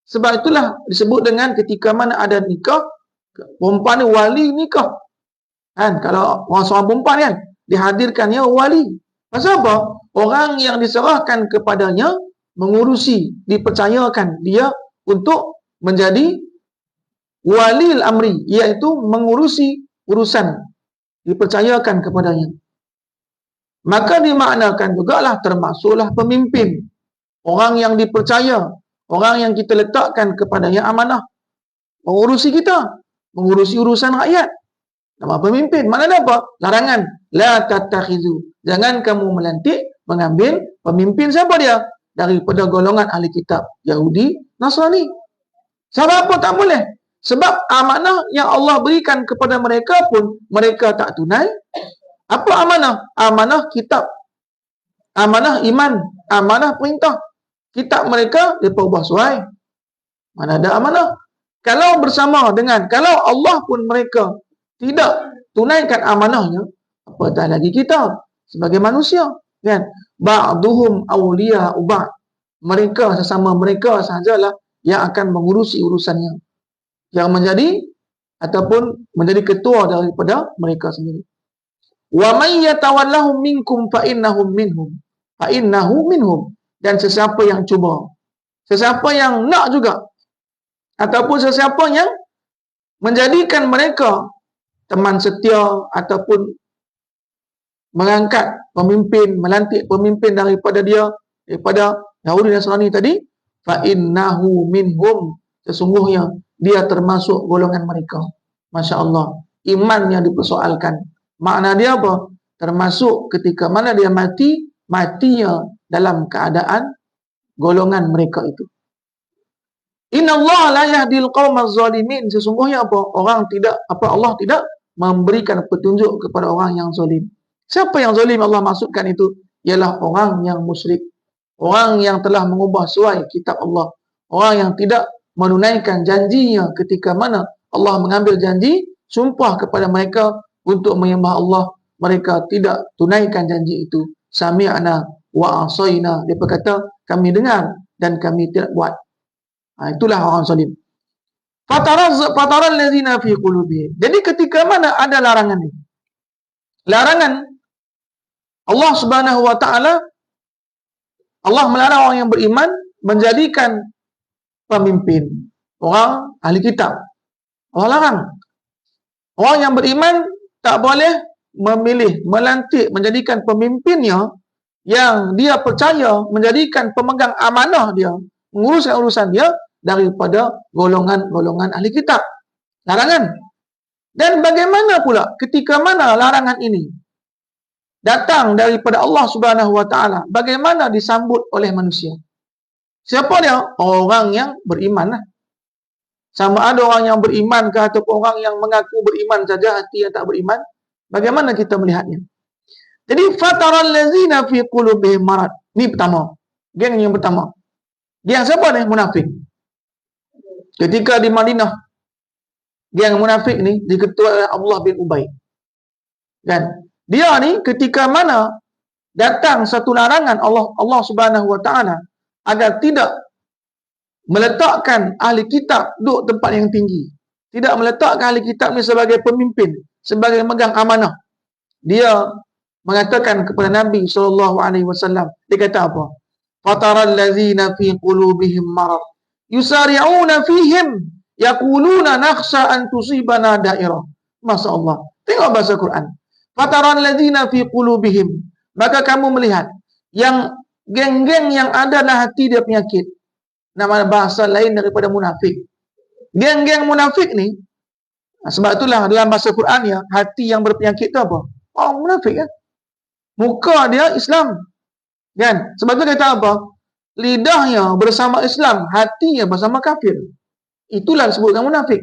Sebab itulah disebut dengan ketika mana ada nikah, perempuan ni wali nikah. Kan? Kalau orang seorang perempuan kan, dihadirkannya wali. Pasal apa? Orang yang diserahkan kepadanya mengurusi, dipercayakan dia untuk menjadi walil amri, iaitu mengurusi urusan, dipercayakan kepadanya. Maka dimaknakan jugalah termasuklah pemimpin, orang yang dipercaya, orang yang kita letakkan kepadanya amanah, mengurusi kita, mengurusi urusan rakyat. Nama pemimpin. Maknanya apa? Larangan. La tattakhizu. Jangan kamu melantik, mengambil pemimpin. Siapa dia? Daripada golongan ahli kitab Yahudi, Nasrani. Sebab apa tak boleh? Sebab amanah yang Allah berikan kepada mereka pun mereka tak tunai. Apa amanah? Amanah kitab, amanah iman, amanah perintah. Kitab mereka mereka ubah suai. Mana ada amanah? Kalau bersama dengan, kalau Allah pun mereka tidak tunaikan amanahnya, apatah lagi kita sebagai manusia, kan? Ba'duhum awliya'u ba'd. Mereka sesama mereka sahajalah yang akan mengurusi urusannya, yang menjadi ataupun menjadi ketua daripada mereka sendiri. Wa may yatawallahum minkum fa innahum minhum. Fa innahu minhum. Dan sesiapa yang cuba, sesiapa yang nak juga, ataupun sesiapa yang menjadikan mereka teman setia ataupun mengangkat pemimpin, melantik pemimpin daripada dia, daripada Yahudi dan Nasrani tadi, fa innahu minhum, sesungguhnya dia termasuk golongan mereka. Masya-Allah, imannya dipersoalkan. Makna dia apa? Termasuk ketika mana dia mati, matinya dalam keadaan golongan mereka itu. Innallaha la yahdil qaumaz zalimin, sesungguhnya apa? Allah tidak memberikan petunjuk kepada orang yang zalim. Siapa yang zalim Allah maksudkan itu? Ialah orang yang musyrik, orang yang telah mengubah suai kitab Allah, orang yang tidak menunaikan janjinya ketika mana Allah mengambil janji, sumpah kepada mereka untuk menyembah Allah, mereka tidak tunaikan janji itu. Sami'na wa asaina, dia berkata kami dengar dan kami tidak buat. Itulah orang zalim. Fataral ladzina fi qulubihim. Jadi ketika mana ada larangan ini, larangan Allah Subhanahu wa taala Allah melarang orang yang beriman menjadikan pemimpin orang ahli kitab. Allah larang. Orang yang beriman tak boleh memilih, melantik, menjadikan pemimpinnya yang dia percaya, menjadikan pemegang amanah dia, menguruskan urusan dia daripada golongan-golongan ahli kitab. Larangan. Dan bagaimana pula ketika mana larangan ini datang daripada Allah Subhanahu Wa Taala? Bagaimana disambut oleh manusia? Siapa dia? Orang yang beriman lah. Sama ada orang yang beriman ke ataupun orang yang mengaku beriman saja, hati yang tak beriman. Bagaimana kita melihatnya? Jadi fataral ladzina fi qulubihim marad. Ni pertama. Geng yang pertama. Geng siapa ni? Munafik. Ketika di Madinah, geng munafik ni diketuai oleh Abdullah bin Ubay. Kan? Dia ni ketika mana datang satu larangan Allah Subhanahu Wa Taala agar tidak meletakkan ahli kitab duduk tempat yang tinggi. Tidak meletakkan ahli kitab ni sebagai pemimpin, sebagai megang amanah. Dia mengatakan kepada Nabi SAW, dia kata apa? Fataral ladzina fi qulubihim marad yusari'una fihim yaquluna nakhsha an tusibana dairah. Masya-Allah. Tengok bahasa Quran. Fataral ladzina fi qulubihim, maka kamu melihat yang geng-geng yang ada dalam hati dia penyakit. Nama bahasa lain daripada munafik. Geng-geng munafik ni, sebab itulah dalam bahasa Quran ya, hati yang berpenyakit tu apa? Oh, munafik kan? Muka dia Islam. Kan? Sebab tu kata apa? Lidahnya bersama Islam, hatinya bersama kafir. Itulah disebutkan munafik.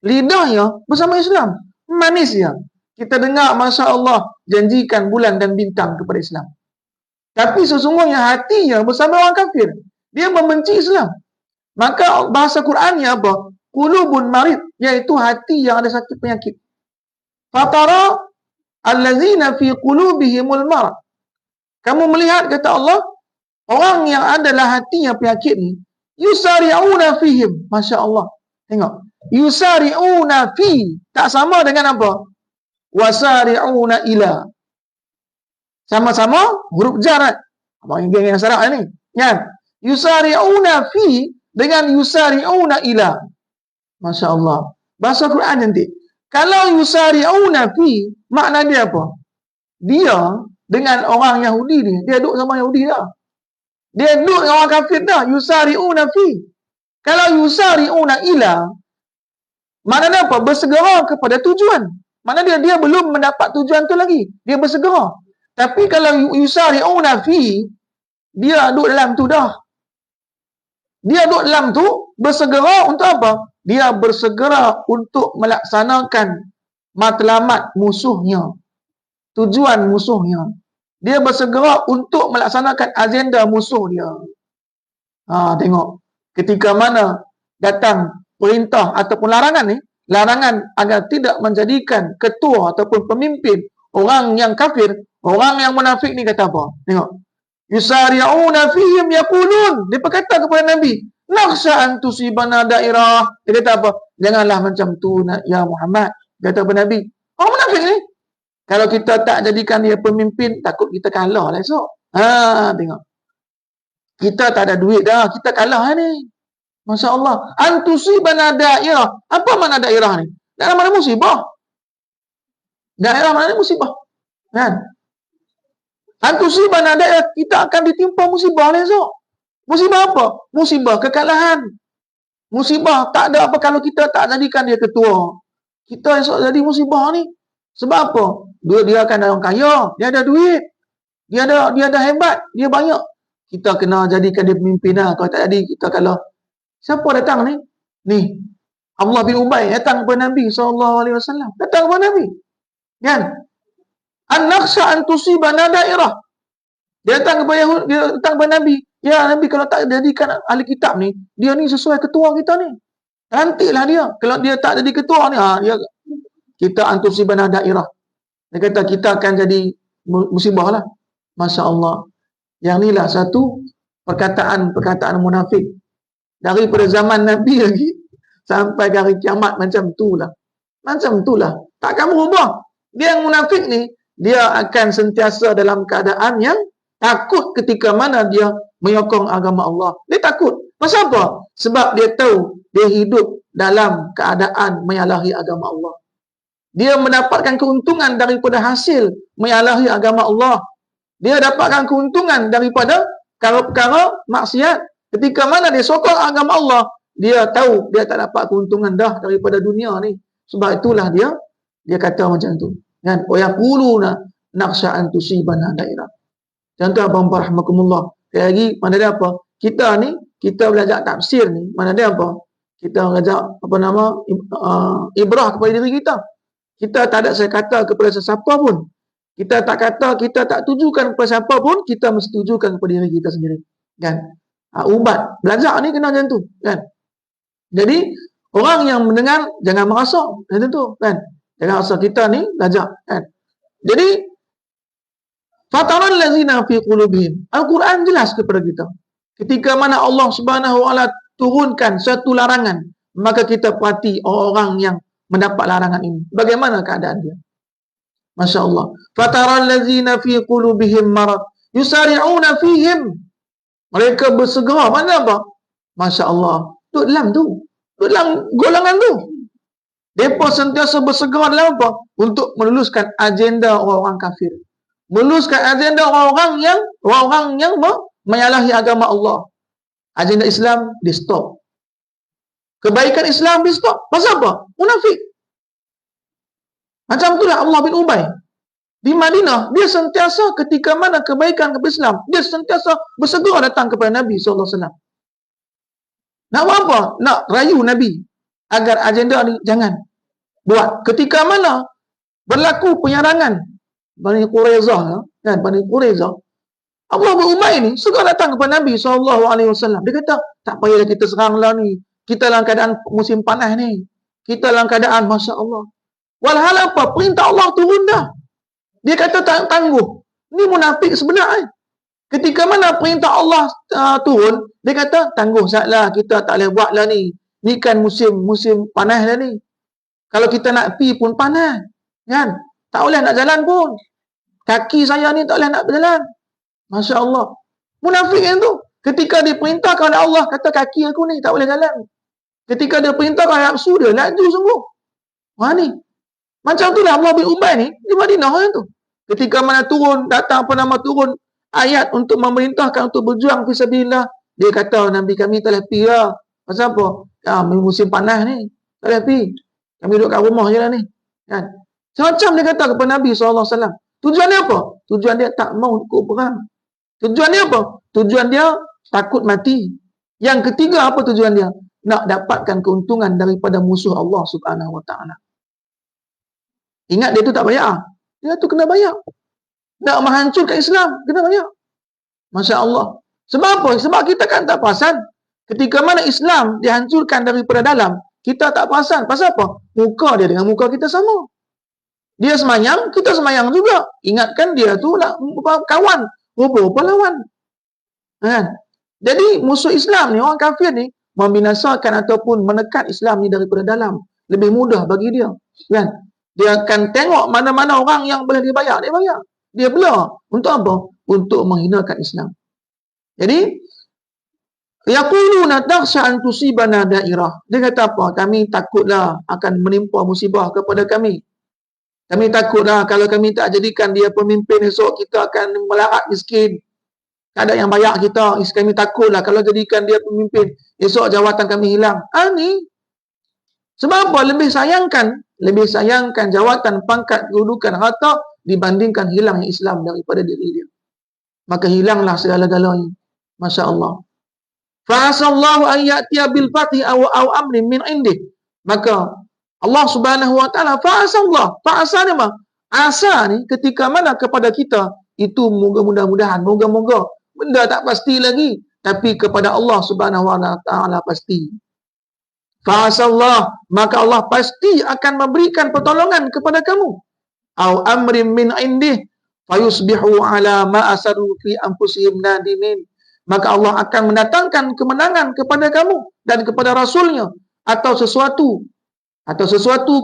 Lidahnya bersama Islam. Manis ya. Kita dengar, Masya Allah, janjikan bulan dan bintang kepada Islam. Tapi sesungguhnya hatinya bersama orang kafir. Dia membenci Islam. Maka bahasa Qurannya apa? Qulubun marid, iaitu hati yang ada sakit penyakit. Fatara allazina fi qulubihimul marad. Kamu melihat, kata Allah, orang yang adalah hatinya penyakit ni, yusari'una fihim. Masya Allah. Tengok. Yusari'una fi. Tak sama dengan apa? Wasari'una ila. Sama-sama huruf jar. Abang geng yang sarap ni. Kan? Yusari'una fi dengan yusari'una ila. Masya Allah. Bahasa Quran nanti. Kalau yusari'una fi, makna dia apa? Dia dengan orang Yahudi ni, dia duduk sama Yahudi dah. Dia duduk dengan orang kafir dah. Yusari'una fi. Kalau yusari'una ila, makna dia apa? Bersegera kepada tujuan. Makna dia belum mendapat tujuan tu lagi. Dia bersegera. Tapi kalau yusari'una fi, dia duduk dalam tu dah. Dia duduk dalam tu, bersegera untuk apa? Dia bersegera untuk melaksanakan matlamat musuhnya. Tujuan musuhnya. Dia bersegera untuk melaksanakan agenda musuh dia. Tengok. Ketika mana datang perintah ataupun larangan ni, larangan agar tidak menjadikan ketua ataupun pemimpin orang yang kafir, orang yang munafik ni kata apa? Tengok. Yusari'una fihim yaqulun. Dia berkata kepada Nabi, nakhsha an tusibana dairah. Dia kata apa? Janganlah macam tu ya Muhammad. Kata kepada Nabi. Orang munafik ni, kalau kita tak jadikan dia pemimpin, takut kita kalah lah esok. Tengok. Kita tak ada duit dah, kita kalah ni. Masya Allah. An tusibana dairah. Apa makna dairah ni? Daerah mana musibah? Daerah mana musibah? Kan? Antusibana daerah, kita akan ditimpa musibah ni esok. Musibah apa? Musibah kekalahan. Musibah tak ada apa kalau kita tak jadikan dia ketua. Kita esok jadi musibah ni. Sebab apa? Dia akan orang kaya, dia ada duit. Dia ada hebat, dia banyak. Kita kena jadikan dia pemimpin lah. Kalau tak jadi, kita kalah. Siapa datang ni? Ni. Abdullah bin Ubay datang kepada Nabi SAW. Datang kepada Nabi. Kan? An-nakhsha an tusibana dairah. Dia datang kepada Nabi. Ya Nabi, kalau tak jadikan ahli kitab ni, dia ni sesuai ketua kita ni. Rantiklah dia. Kalau dia tak jadi ketua ni, kita an tusibana dairah. Dia kata kita akan jadi musibah lah. Masya Allah. Yang inilah satu perkataan munafik. Daripada zaman Nabi lagi sampai hari kiamat macam tu lah. Macam tu lah. Takkan berubah. Dia yang munafik ni, dia akan sentiasa dalam keadaan yang Takut ketika mana dia menyokong agama Allah. Dia takut. Pasal apa? Sebab dia tahu dia hidup dalam keadaan menyalahi agama Allah. Dia mendapatkan keuntungan daripada hasil menyalahi agama Allah. Dia dapatkan keuntungan daripada perkara-perkara maksiat. Ketika mana dia sokong agama Allah, dia tahu dia tak dapat keuntungan dah daripada dunia ni. Sebab itulah dia kata macam tu. Kan? Wa yaquluna nakhsha an tusibana dairah. Contoh abang rahmakumullah. Sekali lagi, mana dia apa? Kita ni, kita belajar tafsir ni, mana dia apa? Kita belajar ibrah kepada diri kita. Kita tak ada saya kata kepada sesiapa pun. Kita tak kata, kita tak tujukan kepada siapa pun, kita mesti tujukan kepada diri kita sendiri. Kan? Ubat. Belajar ni kena macam tu. Kan? Jadi, orang yang mendengar, jangan merasa. Macam tu. Kan? Jangan rasa kita ni belajar. Kan? Jadi, fataral lazina fi qulubihim. Al-Quran jelas kepada kita. Ketika mana Allah Subhanahu wa taala turunkan satu larangan, maka kita perhati orang-orang yang mendapat larangan ini. Bagaimana keadaan dia? Masya Allah. Fataral lazina fi qulubihim marad yusari'una fihim. Mereka bersegera. Mana apa? Masya Allah. Duduk dalam tu. Duduk dalam golongan tu. Mereka sentiasa bersegera dalam apa? Untuk meluluskan agenda orang-orang kafir. Meluluskan agenda orang-orang yang menyalahi agama Allah. Agenda Islam di stop. Kebaikan Islam di stop. Pasal apa? Munafik. Macam itulah Allah bin Ubay. Di Madinah, dia sentiasa ketika mana kebaikan kepada Islam, dia sentiasa bersegera datang kepada Nabi SAW. Nak buat apa? Nak rayu Nabi agar agenda ni jangan buat. Ketika mana berlaku penyerangan Bani Quraizah, kan? Bani Quraizah, Abdullah bin Ubay ni segera datang kepada Nabi SAW. Dia kata, tak payahlah kita seranglah ni. Kita dalam keadaan musim panas ni. Kita dalam keadaan, Masya Allah. Walhal apa? Perintah Allah turun dah. Dia kata tak tangguh. Ni munafik sebenar. Ketika mana perintah Allah turun, dia kata, tangguh saatlah. Kita tak boleh buat lah ni. Ni kan musim panas dah ni. Kalau kita nak pi pun panas. Kan? Tak boleh nak jalan pun. Kaki saya ni tak boleh nak berjalan. Masya Allah. Munafik yang tu. Ketika dia perintahkan oleh Allah, kata kaki aku ni tak boleh jalan. Ketika dia perintahkan oleh nafsu dia, laju sungguh. Wah ni. Macam tu lah Allah bin Ubay ni, di Madinah yang tu. Ketika mana turun ayat untuk memerintahkan untuk berjuang fisabilillah, dia kata, Nabi kami tak boleh pi lah. Pasal apa? Musim panas ni. Tak boleh pi. Kami duduk kat rumah je lah ni. Kan? Macam dia kata kepada Nabi SAW. Tujuan dia apa? Tujuan dia tak mau ikut perang. Tujuan dia apa? Tujuan dia takut mati. Yang ketiga apa tujuan dia? Nak dapatkan keuntungan daripada musuh Allah Subhanahu Wa Taala. Ingat dia tu tak bayar. Dia tu kena bayar. Nak menghancurkan Islam, kena bayar. Masya Allah. Sebab apa? Sebab kita kan tak perasan. Ketika mana Islam dihancurkan daripada dalam, kita tak perasan. Pasal apa? Muka dia dengan muka kita sama. Dia semayang, kita semayang juga. Ingatkan dia tu nak kawan. Rupa lawan. Kan? Jadi musuh Islam ni, orang kafir ni, membinasakan ataupun menekan Islam ni daripada dalam. Lebih mudah bagi dia. Kan? Dia akan tengok mana-mana orang yang boleh dia bayar. Dia bela. Untuk apa? Untuk menghinakan Islam. Jadi, yaquluna takhsha an tusibana dairah. Dia kata apa? Kami takutlah akan menimpa musibah kepada kami. Kami takutlah kalau kami tak jadikan dia pemimpin, esok kita akan melarat miskin. Tak ada yang bayar kita. Kami takutlah kalau jadikan dia pemimpin, esok jawatan kami hilang. Ni. Sebab apa? Lebih sayangkan jawatan, pangkat, kedudukan, harta dibandingkan hilangnya Islam daripada diri dia. Maka hilanglah segala-galanya. Masya Allah. Fa'asallahu an ya'tiya bil fathi aw amrin min indih. Maka Allah Subhanahu Wa Taala fa'asallah. Fa'asa ni mah. Asa ni ketika mana kepada kita itu mudah-mudahan, moga-moga benda tak pasti lagi, tapi kepada Allah Subhanahu Wa Taala pasti. Fa'asallah, maka Allah pasti akan memberikan pertolongan kepada kamu. Aw amrin min indih fayusbihu ala ma asaru fi anfusihim nadimin. Maka Allah akan mendatangkan kemenangan kepada kamu dan kepada Rasulnya atau sesuatu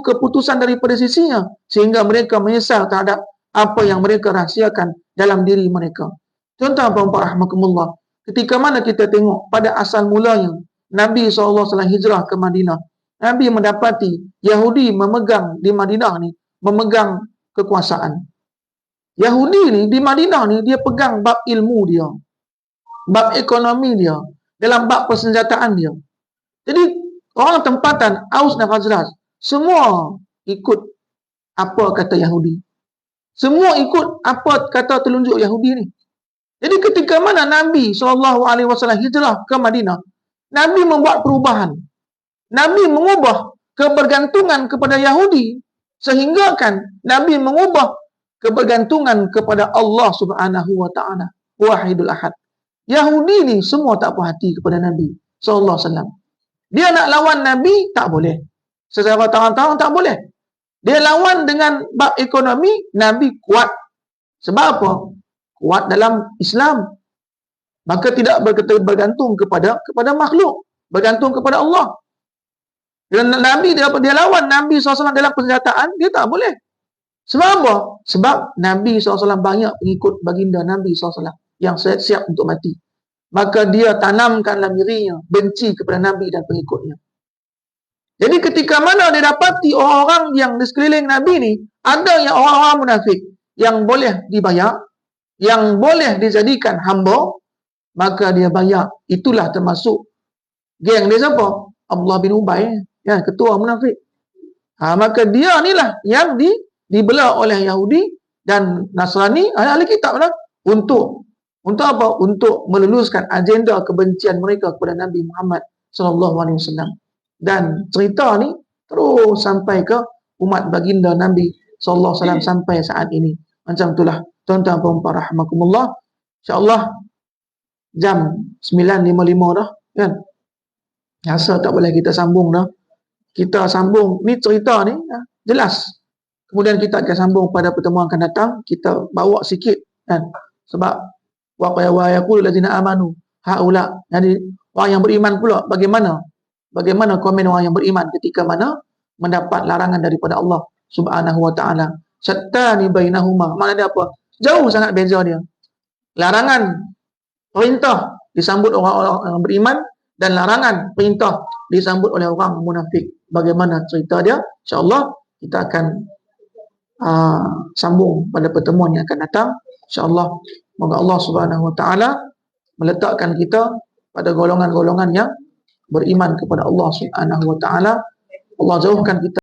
keputusan daripada sisinya sehingga mereka menyesal terhadap apa yang mereka rahsiakan dalam diri mereka. Tuan-tuan dan puan rahmatullah, ketika mana kita tengok pada asal mulanya Nabi SAW hijrah ke Madinah, Nabi mendapati Yahudi memegang di Madinah ni, memegang kekuasaan. Yahudi ni di Madinah ni dia pegang bab ilmu dia, bab ekonomi dia, dalam bab persenjataan dia. Jadi orang tempatan Aus dan Khazraj semua ikut apa kata Yahudi. Semua ikut apa kata telunjuk Yahudi ni. Jadi ketika mana Nabi SAW hijrah ke Madinah, Nabi membuat perubahan. Nabi mengubah kebergantungan kepada Yahudi sehingga kan Nabi mengubah kebergantungan kepada Allah Subhanahu wa taala, Wahidul Ahad. Yahudi ni semua tak puas hati kepada Nabi sallallahu alaihi wasallam. Dia nak lawan Nabi tak boleh. Secara terang-terang tak boleh. Dia lawan dengan bab ekonomi, Nabi kuat. Sebab apa? Kuat dalam Islam. Maka tidak bergantung kepada makhluk, bergantung kepada Allah. Dan Nabi dia lawan Nabi SAW dalam persenjataan, dia tak boleh. Sebab apa? Sebab Nabi SAW banyak pengikut baginda Nabi SAW yang siap untuk mati. Maka dia tanamkan dalam dirinya benci kepada Nabi dan pengikutnya. Jadi ketika mana dia dapati orang-orang yang di sekeliling Nabi ni, ada yang orang-orang munafik yang boleh dibayar, yang boleh dijadikan hamba, maka dia bayar. Itulah termasuk geng dia siapa? Abdullah bin Ubay, ya, ketua munafik. Maka dia inilah yang dibela oleh Yahudi dan Nasrani, ahli kitab lah, untuk apa? Untuk meluluskan agenda kebencian mereka kepada Nabi Muhammad SAW. Dan cerita ni terus sampai ke umat baginda Nabi SAW sampai saat ini. Macam itulah tuan-tuan dan puan rahmatullah. InsyaAllah jam 9.55 dah, kan? Rasa tak boleh kita sambung dah. Kita sambung ni cerita ni jelas. Kemudian kita akan sambung pada pertemuan akan datang. Kita bawa sikit, kan? Sebab wa yaqulu allazina amanu haula. Jadi orang yang beriman pula bagaimana komen orang yang beriman ketika mana mendapat larangan daripada Allah Subhanahu wa taala. Syattani bainahuma. Maknanya apa? Jauh sangat beza dia. Larangan perintah disambut orang-orang yang beriman dan larangan perintah disambut oleh orang munafik. Bagaimana cerita dia? InsyaAllah kita akan sambung pada pertemuan yang akan datang. InsyaAllah moga Allah Subhanahu wa taala meletakkan kita pada golongan-golongan yang beriman kepada Allah Subhanahu wa taala. Allah jauhkan kita